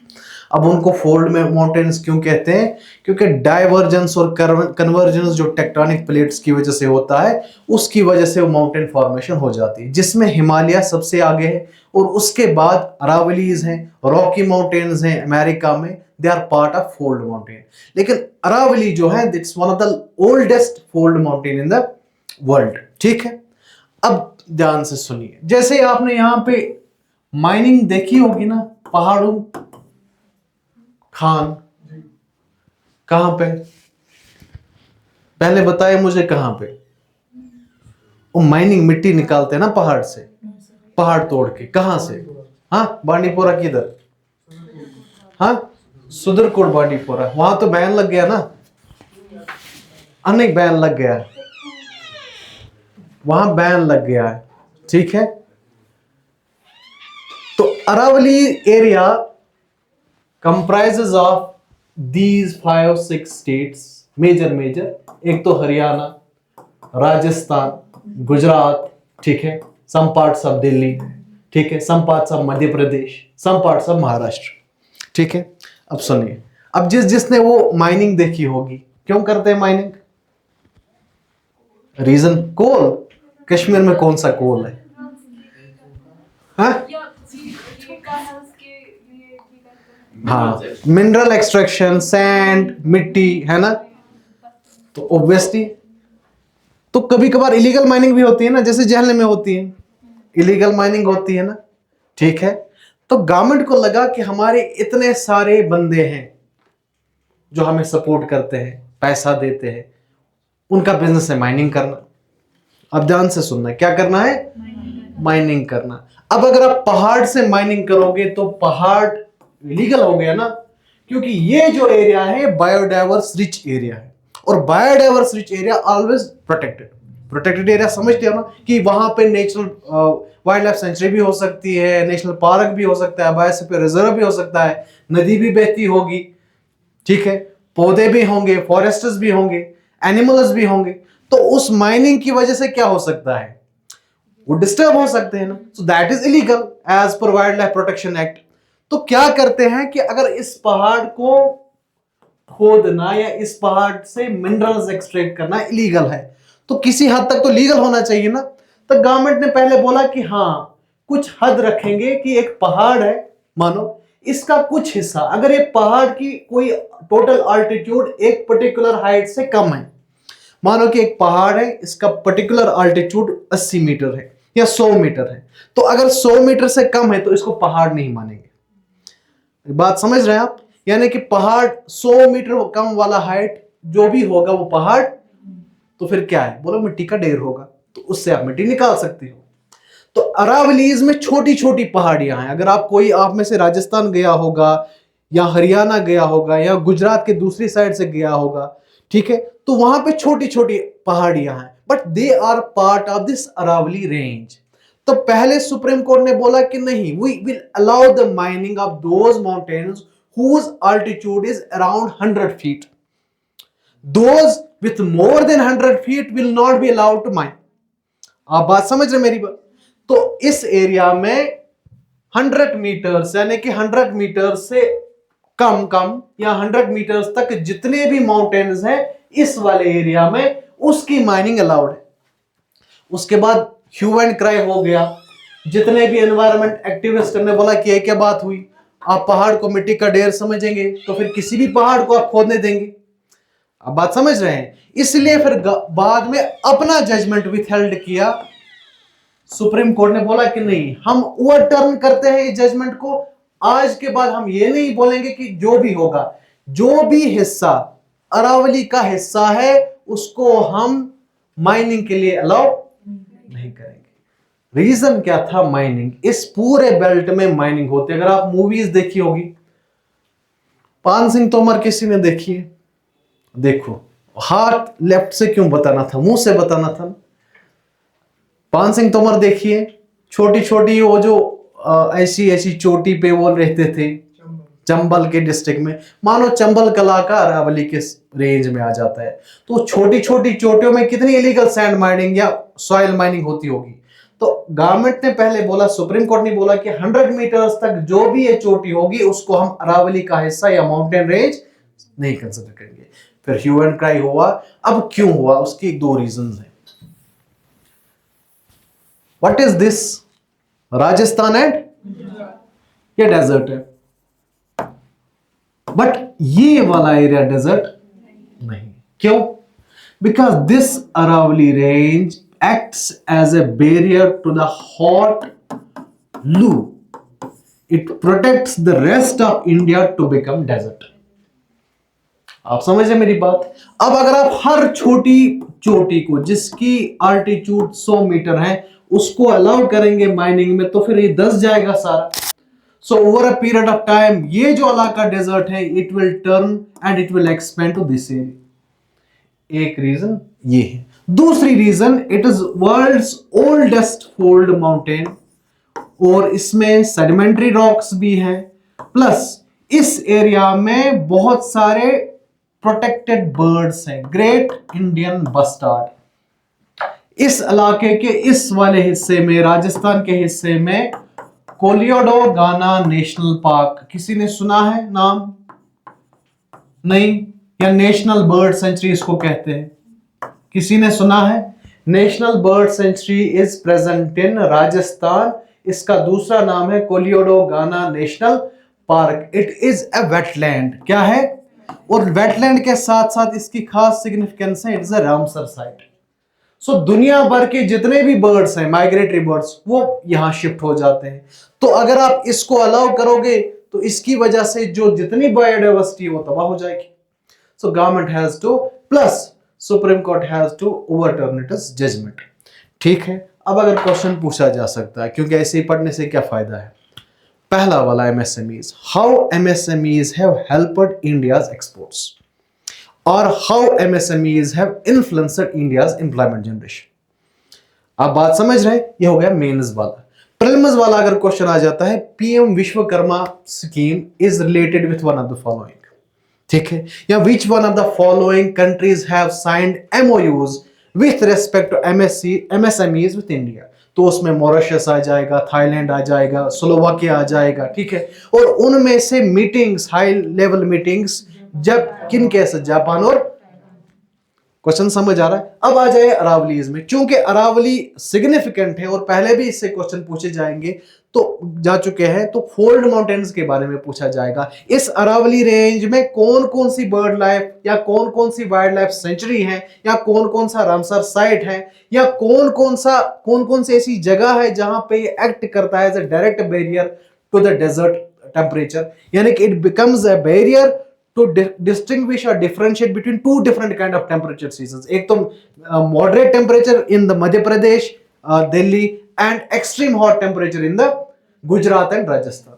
अब उनको फोल्ड में माउंटेन्स क्यों कहते हैं? क्योंकि डाइवर्जेंस और कन्वर्जेंस जो टेक्टोनिक प्लेट्स की वजह से होता है, उसकी वजह से वो माउंटेन फॉर्मेशन हो जाती है, जिसमें हिमालय सबसे आगे है और उसके बाद अरावलीज हैं, रॉकी माउंटेन्स हैं अमेरिका में, they are part of fold mountain. लेकिन अरावली जो है it's one of the oldest fold mountain in the world. ठीक है, अब ध्यान से सुनिए, जैसे आपने यहां पे माइनिंग देखी होगी ना, पहाड़ों खान, कहां पे? पहले बताए मुझे कहां पे वो माइनिंग मिट्टी निकालते हैं ना पहाड़ से, पहाड़ तोड़ के, कहां से? हाँ, बांडीपोरा किधर? हाँ, सुदरकोट बांडीपोरा, वहां तो बैन लग गया ना? नहीं, बैन लग गया है, वहां बैन लग गया है। ठीक है, तो Aravalli area comprises of these 5-6 states, major, एक तो हरियाणा, राजस्थान, गुजरात, ठीक है, some parts of दिल्ली, ठीक है, some parts of Madhya Pradesh, some parts of Maharashtra. ठीक है, अब सुनिए, अब जिसने वो माइनिंग देखी होगी, क्यों करते हैं माइनिंग? रीजन, कोल। कश्मीर में कौन सा कोल है? हाँ, मिनरल एक्सट्रैक्शन, सैंड, मिट्टी, है ना? तो ऑब्वियसली, तो कभी कभार इलीगल माइनिंग भी होती है ना, जैसे जहलम में होती है, इलीगल माइनिंग होती है ना। ठीक है, तो गवर्नमेंट को लगा कि हमारे इतने सारे बंदे हैं जो हमें सपोर्ट करते हैं, पैसा देते हैं, उनका बिजनेस है माइनिंग करना। अब ध्यान से सुनना, क्या करना है? माइनिंग करना। अब अगर आप पहाड़ से माइनिंग करोगे तो पहाड़ लीगल हो गया ना, क्योंकि ये जो एरिया है बायोडाइवर्स रिच एरिया है, और biodiverse rich area always protected area. समझते हो ना कि वहां पे नेचुरल वाइल्ड लाइफ सेंचुरी भी हो सकती है, नेशनल पार्क भी हो सकता है, बायोस्फीयर रिजर्व भी हो सकता है, नदी भी बहती होगी, ठीक है, पौधे भी होंगे, फॉरेस्ट्स भी होंगे, एनिमल्स भी होंगे। तो उस माइनिंग की वजह से क्या हो सकता है? वो डिस्टर्ब हो सकते हैं ना, so that is illegal as per wildlife protection act. तो क्या करते हैं कि अगर इस पहाड़ को खोदना या इस पहाड़ से मिनरल्स एक्सट्रैक्ट करना इलीगल है, तो किसी हद तक तो लीगल होना चाहिए ना। तो गवर्नमेंट ने पहले बोला कि हाँ, कुछ हद रखेंगे कि एक पहाड़ है, मानो इसका कुछ हिस्सा, अगर ये पहाड़ की कोई टोटल अल्टीट्यूड एक पर्टिकुलर हाइट से कम है, मानो कि एक पहाड़ है, इसका पर्टिकुलर अल्टीट्यूड 80 मीटर है या 100 मीटर है, तो अगर 100 मीटर से कम है तो इसको पहाड़ नहीं मानेंगे। बात समझ रहे हैं आप? यानी कि पहाड़ 100 मीटर कम वाला हाइट जो भी होगा वो पहाड़, तो फिर क्या है? बोलो मिट्टी का ढेर होगा, तो उससे आप मिट्टी निकाल सकते हो। तो अरावलीज में छोटी छोटी पहाड़ियां हैं। अगर आप में से राजस्थान गया होगा या हरियाणा गया होगा या गुजरात के दूसरी साइड से गया होगा, ठीक है, तो वहां पे छोटी छोटी पहाड़ियां हैं, but they are part of this Aravalli range. तो पहले सुप्रीम कोर्ट ने बोला कि नहीं, we will allow the mining of those mountains whose altitude is around 100 feet. Those with more than 100 feet will not be allowed to mine. आप बात समझ रहे मेरी बात? तो इस एरिया में 100 मीटर यानी कि 100 मीटर से कम या 100 मीटर तक जितने भी माउंटेन्स हैं इस वाले एरिया में, उसकी माइनिंग अलाउड है। उसके बाद ह्यू एंड क्राई हो गया, जितने भी एनवायरमेंट एक्टिविस्ट ने बोला कि ये क्या बात हुई, आप पहाड़ को मिट्टी का ढेर समझेंगे तो फिर किसी भी पहाड़ को आप खोदने देंगे। आप बात समझ रहे हैं? इसलिए फिर बाद में अपना जजमेंट विथहेल्ड किया। सुप्रीम कोर्ट ने बोला कि नहीं, हम ओवरटर्न करते हैं इस जजमेंट को। आज के बाद हम ये नहीं बोलेंगे कि जो भी होगा, जो भी हिस्सा अरावली का हिस्सा है उसको हम माइनिंग के लिए अलाउ नहीं करेंगे। रीजन क्या था? माइनिंग, इस पूरे बेल्ट में माइनिंग होती है। अगर आप मूवीज देखी होगी, पान सिंह तोमर किसी ने देखी है? देखो, हाथ लेफ्ट से क्यों बताना था, मुंह से बताना था। पान सिंह तोमर देखिए, छोटी छोटी वो जो ऐसी ऐसी चोटी पे वो रहते थे, चंबल के डिस्ट्रिक्ट में। मानो चंबल कला का अरावली के रेंज में आ जाता है, तो छोटी छोटी चोटियों में कितनी इलीगल सैंड माइनिंग या सॉइल माइनिंग होती होगी। तो गवर्नमेंट ने पहले बोला, सुप्रीम कोर्ट ने बोला कि 100 मीटर्स तक जो भी ये चोटी होगी उसको हम अरावली का हिस्सा या माउंटेन रेंज नहीं कंसिडर करेंगे। फिर ह्यू एंड क्राई हुआ। अब क्यों हुआ, उसकी 2 रीजंस हैं। What is this? Rajasthan and ये डेजर्ट है, बट ये वाला एरिया डेजर्ट नहीं। क्यों? Because this Aravalli range acts as a barrier to the hot loo. It protects the rest of India to become desert. आप समझे मेरी बात? अब अगर आप हर छोटी चोटी को जिसकी अल्टीट्यूड 100 मीटर है उसको अलाउ करेंगे माइनिंग में, तो फिर ये दस जाएगा सारा। So over a period of time ये जो इलाका डेजर्ट है, it will turn and it will expand to this area. एक रीजन ये है। दूसरी reason, it is world's oldest fold mountain और इसमें सेडिमेंट्री रॉक्स भी हैं, प्लस इस एरिया में बहुत सारे प्रोटेक्टेड बर्ड्स हैं। ग्रेट इंडियन बस्टार्ड इस इलाके के इस वाले हिस्से में, राजस्थान के हिस्से में कोलियोडो गाना नेशनल पार्क, किसी ने सुना है नाम? नहीं? या नेशनल बर्ड सेंचुरी इसको कहते हैं, किसी ने सुना है? National bird sanctuary is present in Rajasthan. इसका दूसरा नाम है कोलियोडो गाना national park. It is a wetland. क्या है? और वेटलैंड के साथ साथ इसकी खास सिग्निफिकेंस है, it is a Ramsar site. So दुनिया भर के जितने भी बर्ड्स हैं, माइग्रेटरी बर्ड्स, वो यहां शिफ्ट हो जाते हैं। तो अगर आप इसको अलाउ करोगे तो इसकी वजह से जो जितनी बायोडाइवर्सिटी वो तबाह हो जाएगी। So government has to, plus supreme court has to overturn its judgement. ठीक है, अब अगर क्वेश्चन पूछा जा सकता है, क्योंकि ऐसे ही पढ़ने से क्या फायदा है। पहला वाला MSMEs, how MSMEs have helped India's exports और how MSMEs have influenced India's employment generation. आप बात समझ रहे हैं? ये हो गया मेंस वाला। प्रीलिम्स वाला अगर क्वेश्चन आ जाता है, PM Vishwakarma scheme is related with one of the following. ठीक है, या which one of the following countries have signed MoUs with respect to MSMEs with India. तो उसमें मॉरिशस आ जाएगा, थाईलैंड आ जाएगा, स्लोवाकिया आ जाएगा। ठीक है, और उनमें से मीटिंग्स, हाई लेवल मीटिंग्स जब किन कैसे, जापान और, क्वेश्चन समझ आ रहा है? अब आ जाए अरावलीज में। चूंकि अरावली सिग्निफिकेंट है और पहले भी इससे क्वेश्चन पूछे जाएंगे, तो जा चुके हैं, तो फोल्ड माउंटेन्स के बारे में पूछा जाएगा। इस अरावली रेंज में कौन कौन सी बर्ड लाइफ या कौन कौन सी वाइल्ड लाइफ सेंचुरी है, या कौन कौन सा रामसर साइट है, या कौन कौन सी ऐसी जगह है जहां पे ये एक्ट करता है as a direct barrier to the desert temperature, यानी कि it becomes a barrier to distinguish or differentiate between 2 different kind of temperature seasons. एक तो moderate temperature in the Madhya Pradesh, Delhi, and extreme hot temperature in the Gujarat and Rajasthan.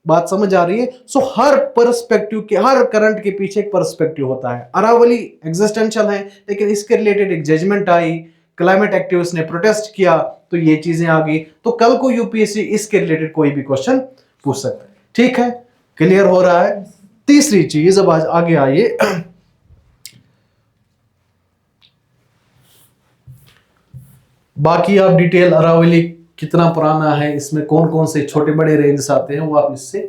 बात समझ आ रही है? सो हर perspective के, हर current के पीछे एक पर्सपेक्टिव होता है। अरावली एग्जिस्टेंशियल है, लेकिन इसके रिलेटेड एक जजमेंट आई, क्लाइमेट एक्टिविस्ट ने प्रोटेस्ट किया, तो ये चीजें आ गई। तो कल को यूपीएससी इसके रिलेटेड कोई भी क्वेश्चन पूछ सकता है। ठीक है, क्लियर हो रहा है? तीसरी चीज, अब आगे आइए, बाकी आप डिटेल अरावली कितना पुराना है, इसमें कौन कौन से छोटे बड़े रेंज आते हैं, वो आप इससे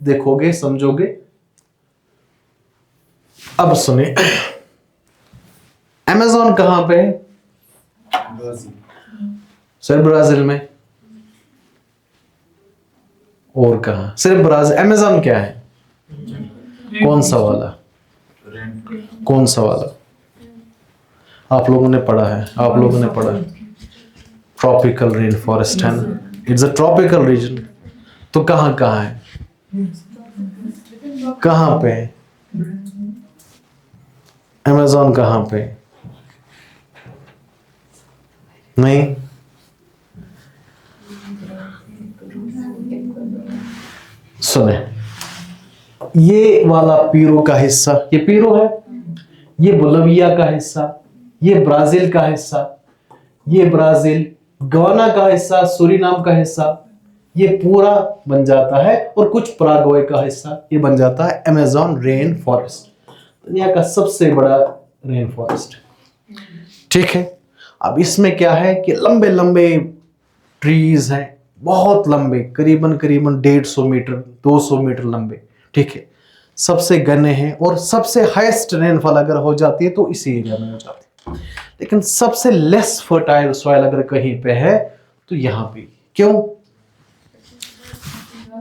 देखोगे, समझोगे। अब सुने, अमेज़न कहां पे है? सिर्फ ब्राजील में? और कहां? सिर्फ ब्राजील। अमेज़न क्या है? कौन सा वाला? कौन सा वाला? आप लोगों ने पढ़ा है, आप लोगों ने पढ़ा है, ट्रॉपिकल रेन फॉरेस्ट है ना, इट्स अ ट्रॉपिकल रीजन। तो कहां कहां है, कहां पे है अमेज़न? कहां पे? नहीं, सुने, ये वाला पीरो का हिस्सा, ये पीरो है, ये बोलिविया का हिस्सा, ये ब्राजील का हिस्सा, ये ब्राजील, गवाना का हिस्सा, सूरीनाम का हिस्सा, ये पूरा बन जाता है, और कुछ पराग्वे का हिस्सा ये बन जाता है अमेज़न रेन फॉरेस्ट, दुनिया का सबसे बड़ा रेन फॉरेस्ट। ठीक है, अब इसमें क्या है कि लंबे लंबे ट्रीज हैं, बहुत लंबे, करीबन करीबन 150 मीटर 200 मीटर लंबे। ठीक है, सबसे घने हैं, और सबसे हाईएस्ट रेनफॉल अगर हो जाती है तो इसी एरिया में हो जाती है। लेकिन सबसे लेस फर्टाइल सॉइल अगर कहीं पे है तो यहाँ पे। क्यों?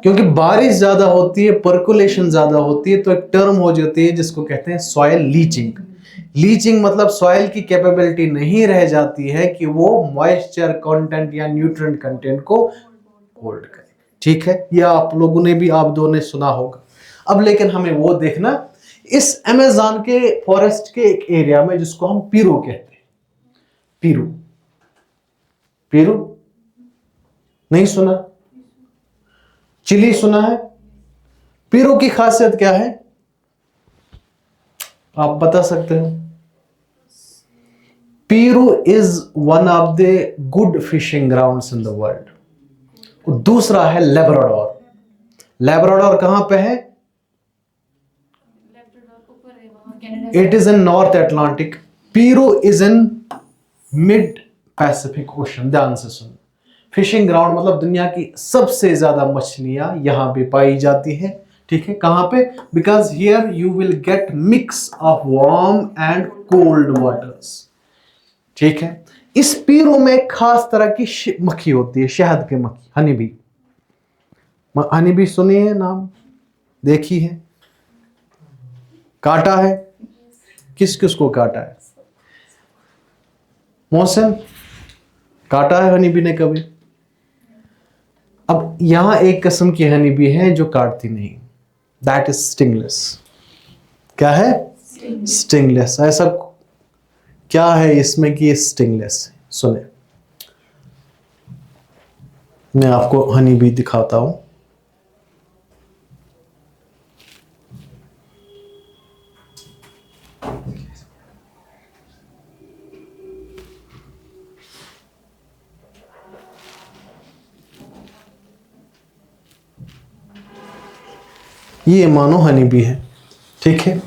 क्योंकि बारिश ज्यादा होती है, पर्कुलेशन ज्यादा होती है, तो एक टर्म हो जाती है जिसको कहते हैं सॉइल लीचिंग। लीचिंग मतलब सॉइल की कैपेबिलिटी नहीं रह जाती है कि वो मॉइस्चर कंटेंट या न्यूट्रिएंट कंटेंट को होल्ड करे। ठीक है, ये आप लोगों ने भी, आप दो ने सुना होगा। अब लेकिन हमें वो देखना, इस अमेज़न के फॉरेस्ट के एक एरिया में जिसको हम पीरू कहते हैं। पीरू, पीरू नहीं सुना? चिली सुना है? पीरू की खासियत क्या है, आप बता सकते हो? Peru is one of the good fishing grounds in the world. दूसरा है लेब्राडोर। लेब्राडोर कहां पे है? It is in North Atlantic. Peru is in mid Pacific ocean. ध्यान से सुन, फिशिंग ग्राउंड मतलब दुनिया की सबसे ज्यादा मछलियां यहां पे पाई जाती है। ठीक है, कहां पे? Because here you will get mix of warm and cold waters. ठीक है, इस पीरू में खास तरह की मक्खी होती है, शहद की मक्खी, हनी बी। हनी बी सुनी है, नाम देखी है? काटा है? किस किस को काटा है? मौसम काटा है हनी बी ने कभी? अब यहां एक किस्म की हनी बी है जो काटती नहीं, दैट इज स्टिंगलेस। क्या है? स्टिंगलेस। ऐसा क्या है इसमें कि ये स्टिंगलेस है? सुने, मैं आपको हनी बी दिखाता हूं। ये मानो हनी बी है। ठीक है,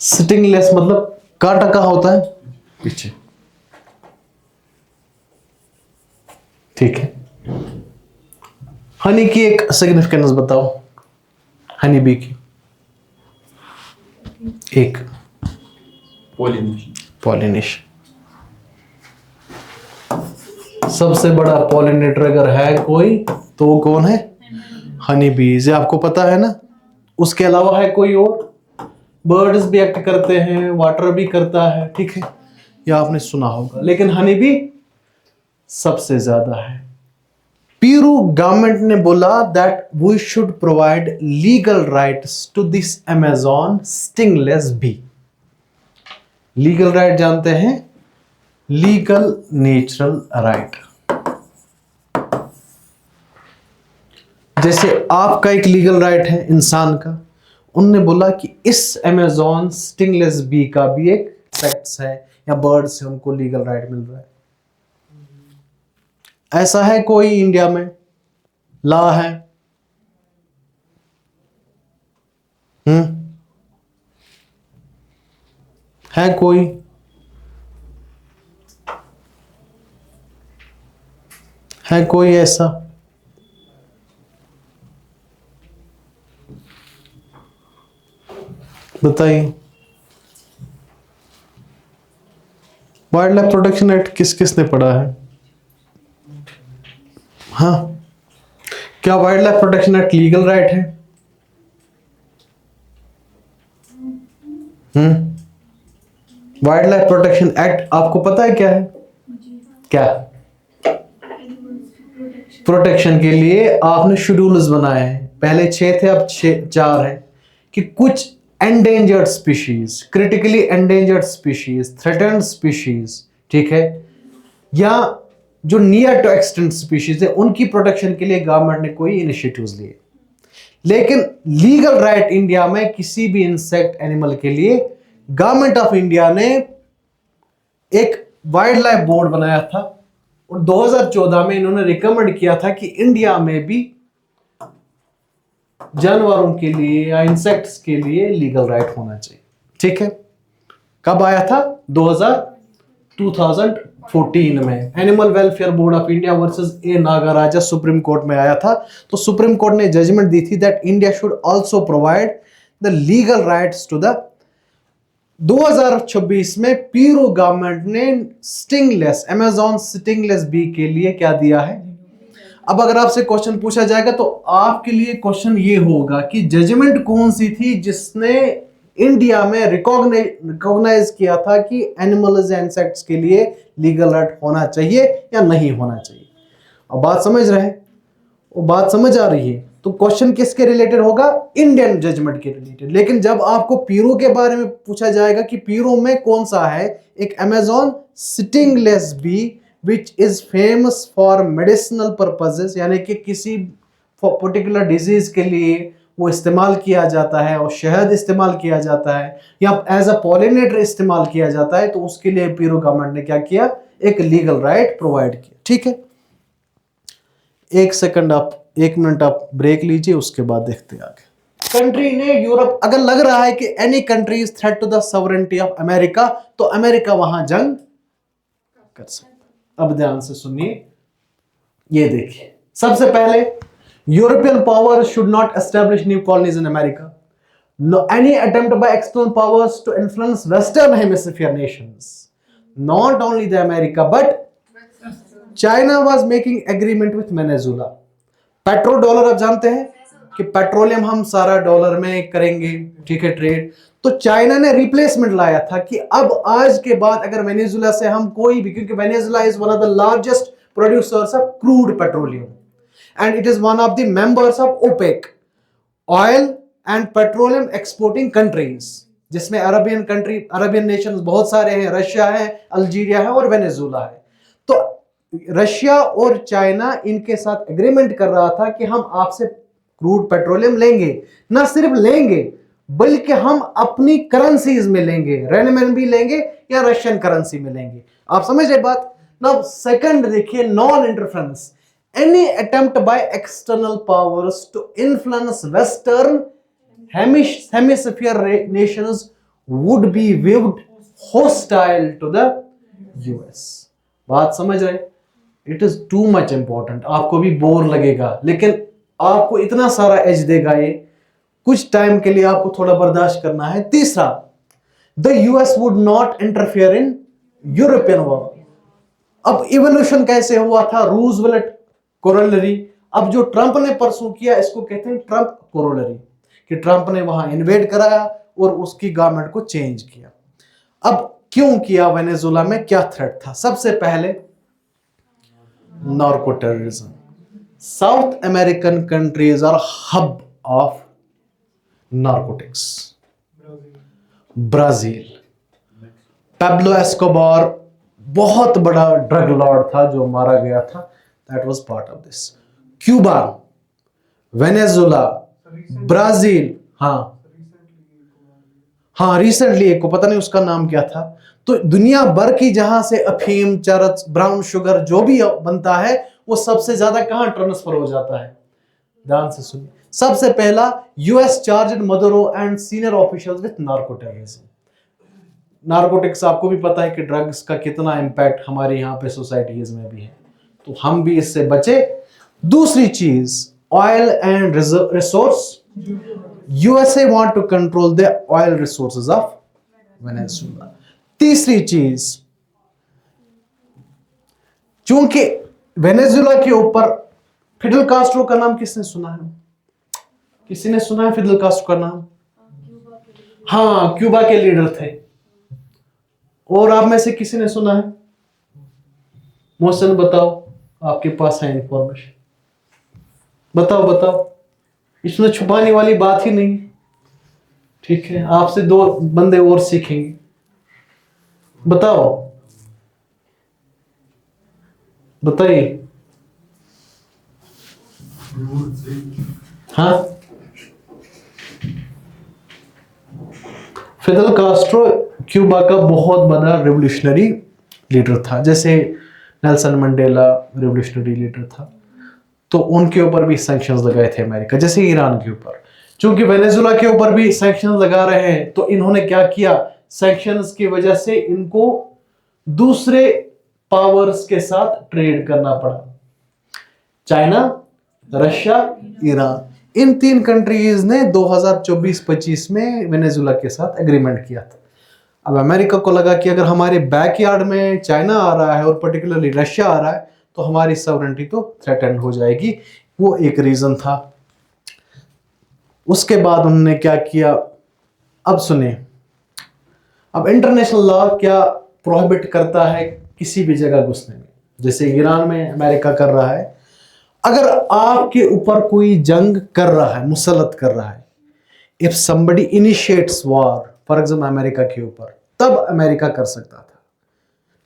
स्टिंगलेस मतलब कांटा कहाँ होता है? पीछे। ठीक है, हनी की एक सिग्निफिकेंस बताओ, हनी बी की। एक पॉलिनेशन। सबसे बड़ा पॉलिनेटर अगर है कोई तो वो कौन है? हनी बीज। आपको पता है ना? उसके अलावा है कोई और? बर्ड्स भी एक्ट करते हैं, वाटर भी करता है। ठीक है, यह आपने सुना होगा, लेकिन हनी बी सबसे ज्यादा है। पीरू गवर्नमेंट ने बोला that we should provide legal rights to this Amazon stingless bee. Legal right जानते हैं? Legal natural right. जैसे आपका एक लीगल राइट है इंसान का, उनने बोला कि इस अमेज़न स्टिंगलेस बी का भी एक इंसेक्ट्स है या बर्ड्स है, उनको लीगल राइट मिल रहा है। ऐसा है कोई इंडिया में लॉ है? है कोई? है कोई ऐसा? बताइए। वाइल्ड लाइफ प्रोटेक्शन एक्ट किस किसने पढ़ा है? हाँ, क्या wild life protection act legal right है? वाइल्ड लाइफ प्रोटेक्शन एक्ट आपको पता है क्या है? क्या? प्रोटेक्शन के लिए आपने शेड्यूल्स बनाए हैं, पहले 6 थे, अब 4 हैं, कि कुछ endangered species, critically endangered species, threatened species, ठीक है, या जो नियर टू एक्सटिंक्ट स्पीशीज है, उनकी प्रोटेक्शन के लिए गवर्नमेंट ने कोई इनिशिएटिव्स लिए। लेकिन लीगल राइट इंडिया में किसी भी इंसेक्ट एनिमल के लिए गवर्नमेंट ऑफ इंडिया ने एक वाइल्ड लाइफ बोर्ड बनाया था, और 2014 में इन्होंने रिकमेंड किया था कि इंडिया में भी जानवरों के लिए या इंसेक्ट्स के लिए लीगल राइट होना चाहिए। ठीक है, कब आया था? 2014 में animal welfare board of India versus A Nagaraja Supreme Court में आया था। तो सुप्रीम कोर्ट ने जजमेंट दी थी that India should also provide the legal rights to the 2026 में पीरू गवर्नमेंट ने स्टिंगलेस अमेजॉन स्टिंगलेस बी के लिए क्या दिया है। अब अगर आपसे क्वेश्चन पूछा जाएगा तो आपके लिए क्वेश्चन ये होगा कि जजमेंट कौन सी थी जिसने इंडिया में रिकॉग्नाइज किया था कि एनिमल्स एंड इंसेक्ट्स के लिए लीगल राइट होना चाहिए या नहीं होना चाहिए। अब बात समझ रहे हैं, वो बात समझ आ रही है। तो क्वेश्चन किसके रिलेटेड होगा? इंडियन जजमेंट के रिलेटेड। लेकिन जब आपको पीरू के बारे में पूछा जाएगा कि पीरू में कौन सा है, एक Amazon stingless bee which is famous for medicinal purposes, यानी कि किसी पर्टिकुलर डिजीज के लिए वो इस्तेमाल किया जाता है और शहद इस्तेमाल किया जाता है या एज अ पॉलिनेटर इस्तेमाल किया जाता है, तो उसके लिए पीरू गवर्नमेंट ने क्या किया? एक लीगल राइट प्रोवाइड किया। ठीक है, एक मिनट आप ब्रेक लीजिए, उसके बाद देखते हैं आगे। कंट्री ने यूरोप, अगर लग रहा है कि any country is threat to the sovereignty of America, तो अमेरिका वहां जंग कर सकता। अब ध्यान से सुनिए, ये देखिए, सबसे पहले European power should not establish new colonies in America. No, any attempt by external powers to influence Western Hemisphere nations, not only the America, but China was making agreement with Venezuela. Petro dollar आप जानते हैं कि petroleum हम सारा dollar में करेंगे, ठीक है, ट्रेड। तो चाइना ने रिप्लेसमेंट लाया था कि अब आज के बाद अगर वेनेजुला से हम कोई भी, क्योंकि Venezuela is one of the largest producers of crude petroleum and it is one of the members of OPEC, oil and petroleum exporting countries, जिसमें अरबियन नेशंस बहुत सारे हैं, रशिया है, अल्जीरिया है और वेनेजुला है। तो रशिया और चाइना इनके साथ एग्रीमेंट कर रहा था कि हम आपसे क्रूड पेट्रोलियम लेंगे, ना सिर्फ लेंगे बल्कि हम अपनी करेंसीज में लेंगे, रेनमेनबी लेंगे या रशियन करेंसी में लेंगे। आप समझ रहे बात? नाउ सेकंड देखिए, non interference, any attempt by external powers to influence western hemisphere nations would be viewed hostile to the US. बात समझ रहे? It is too much important. आपको भी बोर लगेगा लेकिन आपको इतना सारा एज देगा ये, कुछ टाइम के लिए आपको थोड़ा बर्दाश्त करना है। तीसरा, the US would not interfere in European war. अब इवोल्यूशन कैसे हुआ था? Roosevelt corollary. अब जो ट्रंप ने परसों किया, इसको कहते हैं ट्रंप कोरोलरी, कि ट्रंप ने वहां इन्वेड कराया और उसकी गवर्नमेंट को चेंज किया। अब क्यों किया? वेनेजुला में क्या थ्रेट था? सबसे पहले narco terrorism. South American countries are hub of narcotics. Brazil, Pablo Escobar बहुत बड़ा ड्रग लॉर्ड था जो मारा गया था, that was part of this. Cuba, Venezuela, Brazil, हाँ रिसेंटली एक को पता नहीं उसका नाम क्या था। तो दुनिया भर की जहां से अफीम, चरस, ब्राउन शुगर जो भी बनता है वो सबसे ज्यादा कहां ट्रांसफर हो जाता है? ध्यान से सुनिए। सबसे पहला, US charged Maduro and senior officials with narco terrorism. Narcotics आपको भी पता है कि ड्रग्स का कितना इंपैक्ट हमारे यहाँ पे सोसाइटीज में भी है, तो हम भी इससे बचे। दूसरी चीज, oil and resource. USA want to control the oil resources of Venezuela. तीसरी चीज, चूंकि वेनेजुला के ऊपर फिडेल कास्ट्रो का नाम किसने सुना है? किसी ने सुना है फिडेल कास्ट्रो का नाम? हाँ, क्यूबा के लीडर थे। और आप में से किसी ने सुना है? मोहसिन बताओ, आपके पास है इंफॉर्मेशन, बताओ। इसमें छुपाने वाली बात ही नहीं। ठीक है, आपसे दो बंदे और सीखेंगे। बताइए। हाँ, फिडेल कास्ट्रो क्यूबा का बहुत बड़ा रेवोल्यूशनरी लीडर था। जैसे नेल्सन मंडेला रिवोल्यूशनरी लीडर था, तो उनके ऊपर भी सैंक्शंस लगाए थे अमेरिका, जैसे ईरान के ऊपर। चूंकि वेनेजुला के ऊपर भी सैंक्शंस लगा रहे हैं, तो इन्होंने क्या किया, सैंक्शंस की वजह से इनको दूसरे पावर्स के साथ ट्रेड करना पड़ा। चाइना, रशिया, ईरान, इन 3 कंट्रीज ने 2024-25 में वेनेजुला के साथ एग्रीमेंट किया था। अब अमेरिका को लगा कि अगर हमारे बैकयार्ड में चाइना आ रहा है और पर्टिकुलरली रशिया आ रहा है, तो हमारी सॉवरेनिटी तो थ्रेटन हो जाएगी। वो एक रीजन था। उसके बाद उन्होंने क्या किया, अब सुने, अब इंटरनेशनल लॉ क्या प्रोहिबिट करता है किसी भी जगह घुसने में, जैसे ईरान में अमेरिका कर रहा है। अगर आपके ऊपर कोई जंग कर रहा है, मुसलत कर रहा है, if somebody initiates war, for example America के ऊपर, तब अमेरिका कर सकता था।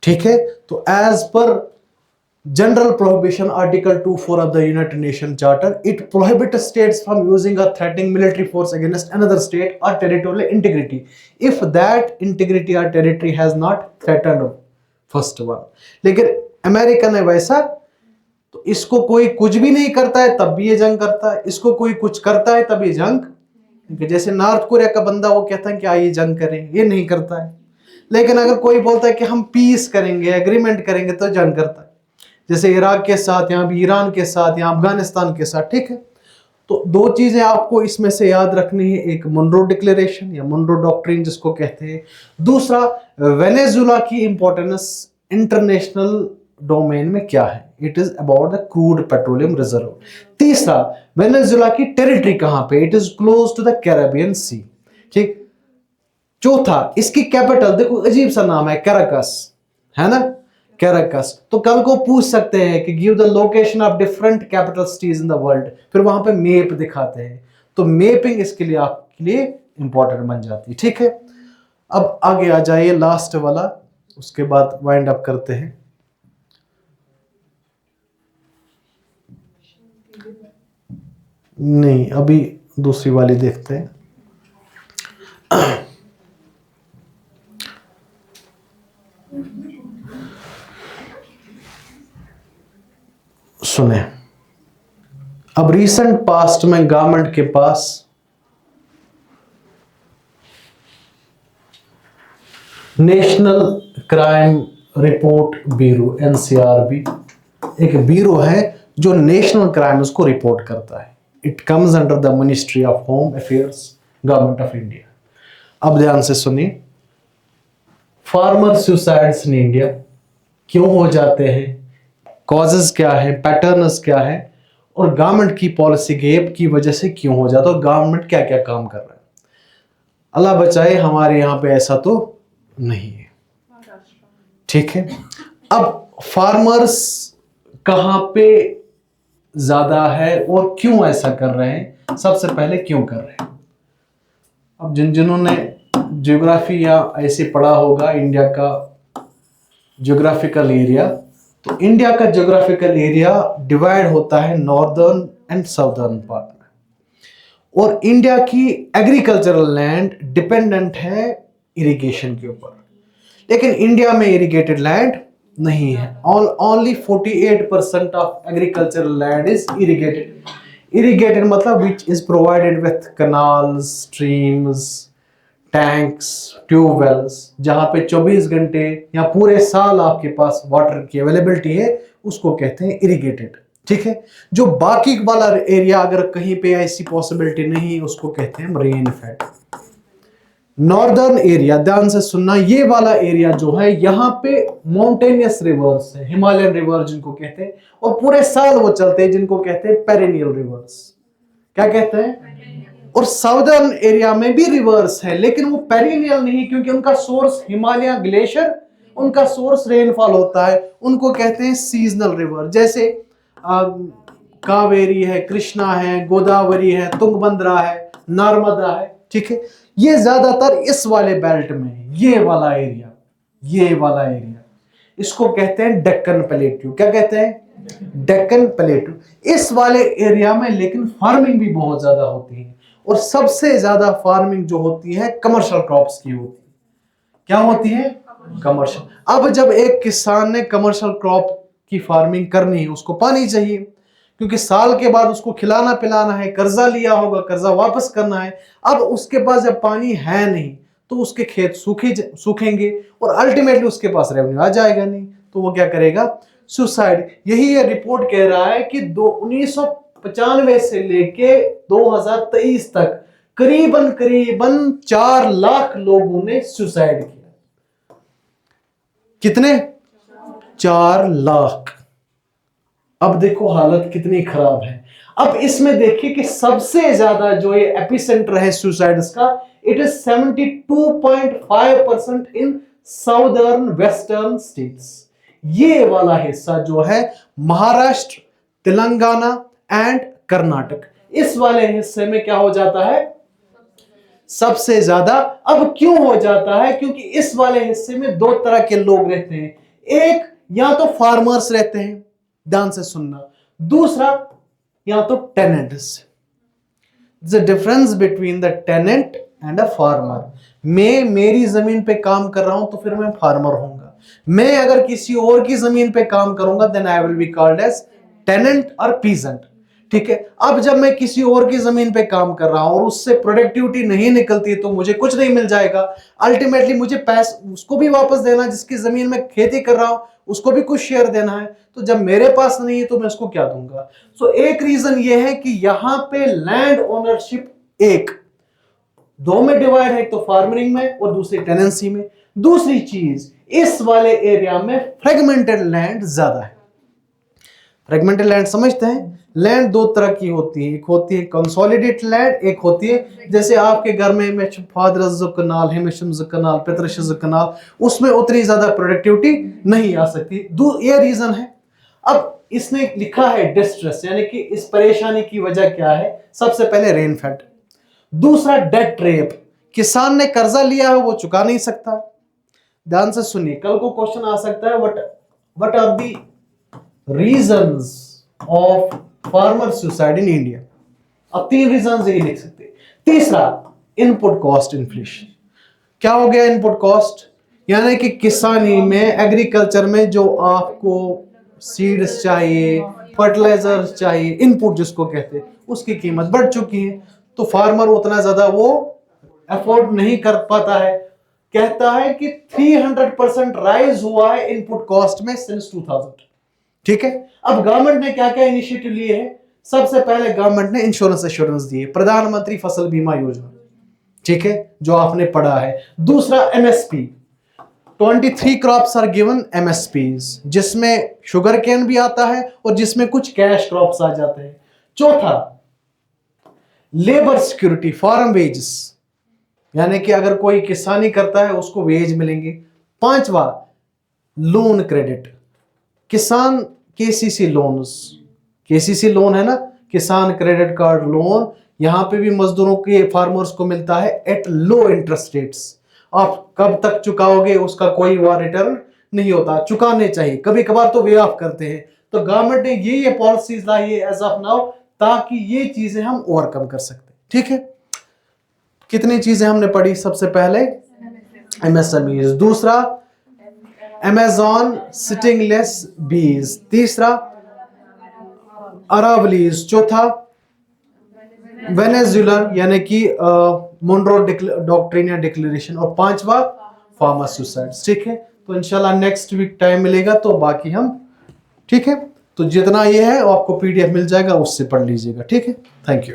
ठीक है, तो एज पर general prohibition article 24 of the United Nation charter, it prohibits states from using a threatening military force against another state और territorial integrity if that integrity और territory has not threatened first one. लेकिन America ने वैसा, तो इसको कोई कुछ भी नहीं करता है तब भी ये जंग करता है, इसको कोई कुछ करता है तब ये जंग, जैसे नॉर्थ कोरिया का बंदा वो कहता है कि आइए जंग करें, ये नहीं करता है। लेकिन अगर कोई बोलता है कि हम पीस करेंगे, एग्रीमेंट करेंगे, तो जंग करता है, जैसे इराक के साथ, यहाँ भी ईरान के साथ, यहाँ अफगानिस्तान के साथ। ठीक है, तो 2 चीजें आपको इसमें से याद रखनी है, एक मोनरो डिक्लेरेशन या मोनरो डॉक्ट्रिन जिसको कहते हैं, दूसरा वेनेजुला की इंपॉर्टेंस इंटरनेशनल डोमेन में क्या है, it is about the crude petroleum reserve. तीसरा, वेनेजुला की टेरिटरी कहां पे, it is close to the Caribbean sea. ठीक। चौथा, इसकी कैपिटल, देखो अजीब सा नाम है, कैराकस, है ना, कैराकस। तो कल को पूछ सकते हैं कि give the location of different capital cities in the world, फिर वहां पे मैप दिखाते हैं, तो मैपिंग इसके लिए आपके लिए इंपॉर्टेंट बन जाती है। ठीक है, अब आगे आ जाइए, लास्ट वाला, उसके बाद वाइंड अप करते हैं। नहीं, अभी दूसरी वाली देखते हैं। सुने, अब रिसेंट पास्ट में गवर्नमेंट के पास national crime report bureau, NCRB, एक ब्यूरो है जो नेशनल क्राइम्स को रिपोर्ट करता है। It comes under the ministry of home affairs, government of India. अब ध्यान से सुनिए, फार्मर सुसाइड्स इन इंडिया क्यों हो जाते हैं, कॉजेज क्या है, पैटर्न्स क्या है, और गवर्नमेंट की पॉलिसी गैप की वजह से क्यों हो जाता है, और गवर्नमेंट क्या क्या काम कर रहा है। अल्लाह बचाए, हमारे यहाँ पे ऐसा तो नहीं है। ठीक है, अब फार्मर्स कहाँ पे ज्यादा है और क्यों ऐसा कर रहे हैं, सबसे पहले क्यों कर रहे हैं। अब जिन्होंने ज्योग्राफी या ऐसे पढ़ा होगा इंडिया का ज्योग्राफिकल एरिया, तो इंडिया का ज्योग्राफिकल एरिया डिवाइड होता है नॉर्दर्न एंड साउदर्न पार्ट में, और इंडिया की एग्रीकल्चरल लैंड डिपेंडेंट है इरिगेशन के ऊपर, लेकिन इंडिया में इरिगेटेड लैंड नहीं है। Only 48% of agricultural land is irrigated. Irrigated मतलब which is provided with canals, streams, tanks, tubewells, जहां पे 24 घंटे या पूरे साल आपके पास वाटर की अवेलेबिलिटी है, उसको कहते हैं इरिगेटेड। ठीक है, जो बाकी वाला एरिया अगर कहीं पे ऐसी पॉसिबिलिटी नहीं, उसको कहते हैं रेन फेड। नॉर्दर्न एरिया, ध्यान से सुनना, ये वाला एरिया जो है, यहाँ पे माउंटेनियस रिवर्स है, हिमालयन रिवर जिनको कहते हैं, और पूरे साल वो चलते हैं, जिनको कहते हैं पेरेनियल रिवर्स। क्या कहते हैं? और साउदर्न एरिया में भी रिवर्स है, लेकिन वो पेरेनियल नहीं, क्योंकि उनका सोर्स हिमालय ग्लेशियर, उनका सोर्स रेनफॉल होता है, उनको कहते हैं सीजनल रिवर। जैसे कावेरी है, कृष्णा है, गोदावरी है, तुंगभद्रा है, नर्मदा है। ठीक है, ये ज्यादातर इस वाले बेल्ट में, ये वाला एरिया, ये वाला एरिया, इसको कहते हैं डेक्कन प्लेट्यू। क्या कहते हैं? डेक्कन प्लेट्यू। इस वाले एरिया में लेकिन फार्मिंग भी बहुत ज्यादा होती है, और सबसे ज्यादा फार्मिंग जो होती है कमर्शियल क्रॉप्स की होती है। क्या होती है? कमर्शियल। अब जब एक किसान ने कमर्शियल क्रॉप की फार्मिंग करनी है उसको पानी चाहिए, क्योंकि साल के बाद उसको खिलाना पिलाना है, कर्जा लिया होगा, कर्जा वापस करना है। अब उसके पास जब पानी है नहीं तो उसके खेत सूखेंगे और अल्टीमेटली उसके पास रेवेन्यू आ जाएगा नहीं, तो वो क्या करेगा? सुसाइड। यही ये रिपोर्ट कह रहा है कि 1995 से लेके 2023 तक करीबन 4 लाख लोगों ने सुसाइड किया। कितने? 4 लाख। अब देखो हालत कितनी खराब है। अब इसमें देखिए कि सबसे ज्यादा जो ये एपिसेंटर है सुसाइड्स का, it is 72.5% in southern western states. ये वाला हिस्सा जो है महाराष्ट्र, तेलंगाना एंड कर्नाटक, इस वाले हिस्से में क्या हो जाता है? सबसे ज्यादा। अब क्यों हो जाता है? क्योंकि इस वाले हिस्से में 2 तरह के लोग रहते हैं। एक, या तो फार्मर्स रहते हैं, ध्यान से सुनना। दूसरा, या तो tenants. The difference between the tenant and a farmer. मैं मेरी जमीन पे काम कर रहा हूं तो फिर मैं फार्मर होऊंगा। मैं अगर किसी और की जमीन पे काम करूंगा then I will be called as tenant और पीजेंट। ठीक है। अब जब मैं किसी और की जमीन पे काम कर रहा हूं और उससे प्रोडक्टिविटी नहीं निकलती तो मुझे कुछ नहीं मिल जाएगा। अल्टीमेटली मुझे पैसे उसको भी वापस देना, जिसकी जमीन में खेती कर रहा हूं उसको भी कुछ शेयर देना है। तो जब मेरे पास नहीं है तो मैं उसको क्या दूंगा? सो एक रीजन ये है कि यहां पे लैंड ओनरशिप एक दो में डिवाइड है, एक तो फार्मिंग में और दूसरी टेनेंसी में। दूसरी चीज, इस वाले एरिया में फ्रेगमेंटेड लैंड ज्यादा है। फ्रेगमेंटेड लैंड समझते हैं? लैंड 2 तरह की होती है, एक होती है कंसोलिडेट लैंड, एक होती है जैसे आपके घर में फादर कनाल है, कनाल, पेत्रश कनाल, उसमें उतनी ज्यादा प्रोडक्टिविटी नहीं आ सकती। ये रीजन है। अब इसने लिखा है डिस्ट्रेस, यानी कि इस परेशानी की वजह क्या है? सबसे पहले रेनफेड, दूसरा डेट ट्रैप, किसान ने कर्जा लिया है वो चुका नहीं सकता। ध्यान से सुनिए, कल को क्वेश्चन आ सकता है what are the reasons of farmer suicide in India. अब 3 रीजंस यही लिख सकते हैं। तीसरा, इनपुट कॉस्ट इन्फ्लेशन। क्या हो गया इनपुट कॉस्ट? यानी कि किसानी में, एग्रीकल्चर में जो आपको सीड्स चाहिए, फर्टिलाइजर चाहिए, इनपुट जिसको कहते हैं, उसकी कीमत बढ़ चुकी है। तो फार्मर उतना ज्यादा वो अफोर्ड नहीं कर पाता है। कहता है कि 300% राइज हुआ है इनपुट कॉस्ट में सिंस 2000। ठीक है। अब गवर्नमेंट ने क्या क्या इनिशिएटिव लिए हैं? सबसे पहले गवर्नमेंट ने इंश्योरेंस एश्योरेंस दी है, प्रधानमंत्री फसल बीमा योजना, ठीक है, जो आपने पढ़ा है। दूसरा, एमएसपी, 23 क्रॉप्स आर गिवन एमएसपीज, जिसमें शुगर केन भी आता है और जिसमें कुछ कैश क्रॉप्स आ जाते हैं। चौथा, लेबर सिक्योरिटी, फार्म वेजेस, यानी कि अगर कोई किसानी करता है उसको वेज मिलेंगे। पांचवा, लोन क्रेडिट, किसान केसीसी लोन्स, केसीसी लोन है ना, किसान क्रेडिट कार्ड लोन, यहां पे भी मजदूरों के, फार्मर्स को मिलता है एट लो इंटरेस्ट रेट्स। आप कब तक चुकाओगे उसका कोई वह रिटर्न नहीं होता, चुकाने चाहिए, कभी कभार तो वे ऑफ करते हैं। तो गवर्नमेंट ने ये पॉलिसीज लाई है एज ऑफ नाउ, ताकि ये चीजें हम ओवरकम कर सकते हैं। ठीक है। कितनी चीजें हमने पढ़ी? सबसे पहले एमएसएमई, दूसरा अमेज़न सिटिंगलेस बीज, तीसरा अरावलीज, चौथा वेनेजुएला यानी कि मोनरो डॉक्ट्रिन या डिक्लेरेशन, और पांचवा फार्मर सुसाइड्स। ठीक है। तो इंशाल्लाह नेक्स्ट वीक टाइम मिलेगा तो बाकी हम, ठीक है, तो जितना ये है आपको पीडीएफ मिल जाएगा, उससे पढ़ लीजिएगा। ठीक है। Thank you.